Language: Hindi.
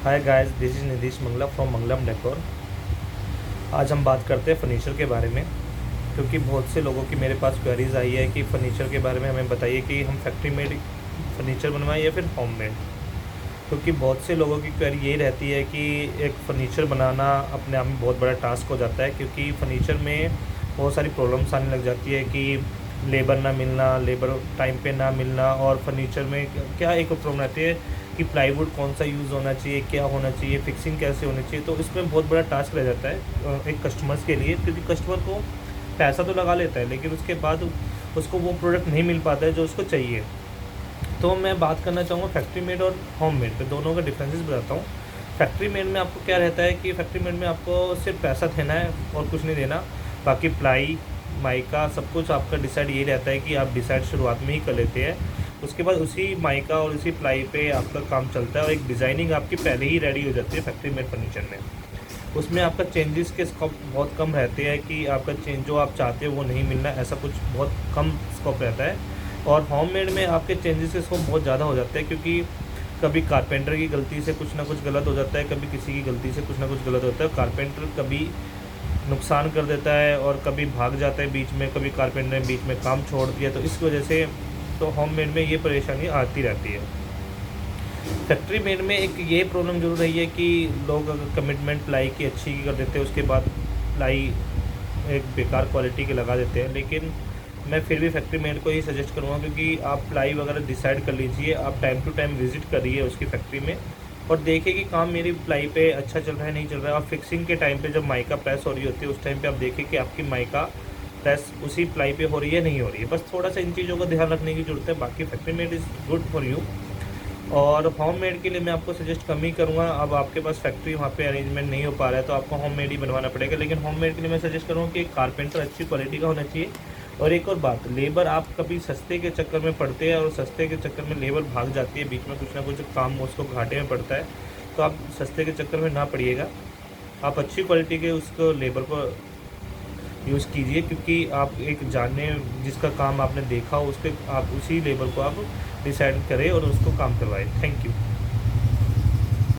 Hi guys, this is Nidhish Mangla from Mangalam decor. आज हम बात करते हैं फ़र्नीचर के बारे में, क्योंकि बहुत से लोगों की मेरे पास क्वेरीज़ आई है कि फ़र्नीचर के बारे में हमें बताइए कि हम फैक्ट्री मेड फ़र्नीचर बनवाएं या फिर होम मेड। क्योंकि बहुत से लोगों की क्वेरी यही रहती है कि एक फ़र्नीचर बनाना अपने आप में बहुत बड़ा टास्क हो जाता है, क्योंकि फ़र्नीचर में बहुत सारी प्रॉब्लम्स आने लग जाती है कि लेबर ना मिलना, लेबर टाइम पे ना मिलना, और फर्नीचर में क्या एक प्रॉब्लम आती है कि प्लाईवुड कौन सा यूज़ होना चाहिए, क्या होना चाहिए, फिक्सिंग कैसे होनी चाहिए। तो इसमें बहुत बड़ा टास्क रह जाता है एक कस्टमर्स के लिए, क्योंकि कस्टमर को पैसा तो लगा लेता है लेकिन उसके बाद उसको वो प्रोडक्ट नहीं मिल पाता है जो उसको चाहिए। तो मैं बात करना चाहूँगा फैक्ट्री मेड और होम मेड पे, दोनों का डिफरेंसेस बताता हूँ। फैक्ट्री मेड में आपको क्या रहता है कि फैक्ट्री मेड में आपको सिर्फ पैसा देना है और कुछ नहीं देना। बाकी प्लाई, माइका, सब कुछ आपका डिसाइड ये रहता है कि आप डिसाइड शुरुआत में ही कर लेते हैं। उसके बाद उसी माइका और उसी प्लाई पे आपका काम चलता है और एक डिज़ाइनिंग आपकी पहले ही रेडी हो जाती है फैक्ट्री मेड फर्नीचर में। उसमें आपका चेंजेस के स्कोप बहुत कम रहते हैं कि आपका चेंज जो आप चाहते हो वो नहीं मिलना, ऐसा कुछ बहुत कम स्कोप रहता है। और होममेड में आपके चेंजेस के स्कोप बहुत ज़्यादा हो जाते हैं, क्योंकि कभी कारपेंटर की गलती से कुछ ना कुछ गलत हो जाता है, कभी किसी की गलती से कुछ ना कुछ गलत होता है। कारपेंटर कभी नुकसान कर देता है और कभी भाग जाता है बीच में, कभी कारपेंटर ने बीच में काम छोड़ दिया, तो इस वजह से तो होममेड में ये परेशानी आती रहती है। फैक्ट्री मेड में एक ये प्रॉब्लम जरूर रही है कि लोग अगर कमिटमेंट प्लाई की अच्छी कर देते हैं, उसके बाद प्लाई एक बेकार क्वालिटी के लगा देते हैं। लेकिन मैं फिर भी फैक्ट्री मेड को ही सजेस्ट करूँगा, क्योंकि आप प्लाई वगैरह डिसाइड कर लीजिए, आप टाइम टू टाइम विजिट करिए उसकी फैक्ट्री में और देखिए कि काम मेरी प्लाई पे अच्छा चल रहा है नहीं चल रहा है। और फिक्सिंग के टाइम पे जब माइका प्रेस हो रही होती है, उस टाइम पे आप देखिए कि आपकी माइका प्रेस उसी प्लाई पे हो रही है नहीं हो रही है। बस थोड़ा सा इन चीज़ों का ध्यान रखने की ज़रूरत है। बाकी factory made is good for you. और होम मेड के लिए मैं आपको सजेस्ट कम ही करूँगा। अब आपके पास फैक्ट्री वहाँ पे अरेंजमेंट नहीं हो पा रहा है तो आपको होम मेड ही बनवाना पड़ेगा। लेकिन होम मेड के लिए मैं सजेस्ट करूँगा कि एक कारपेंटर अच्छी क्वालिटी का होना चाहिए। और एक और बात, लेबर आप कभी सस्ते के चक्कर में पड़ते हैं और सस्ते के चक्कर में लेबर भाग जाती है, बीच में कुछ ना कुछ काम उसको घाटे में पड़ता है, तो आप सस्ते के चक्कर में ना पड़िएगा। आप अच्छी क्वालिटी के उसको लेबर को यूज़ कीजिए, क्योंकि आप एक जाने जिसका काम आपने देखा हो उसके आप उसी लेबर को आप डिसाइड करें और उसको काम करवाएं। Thank you.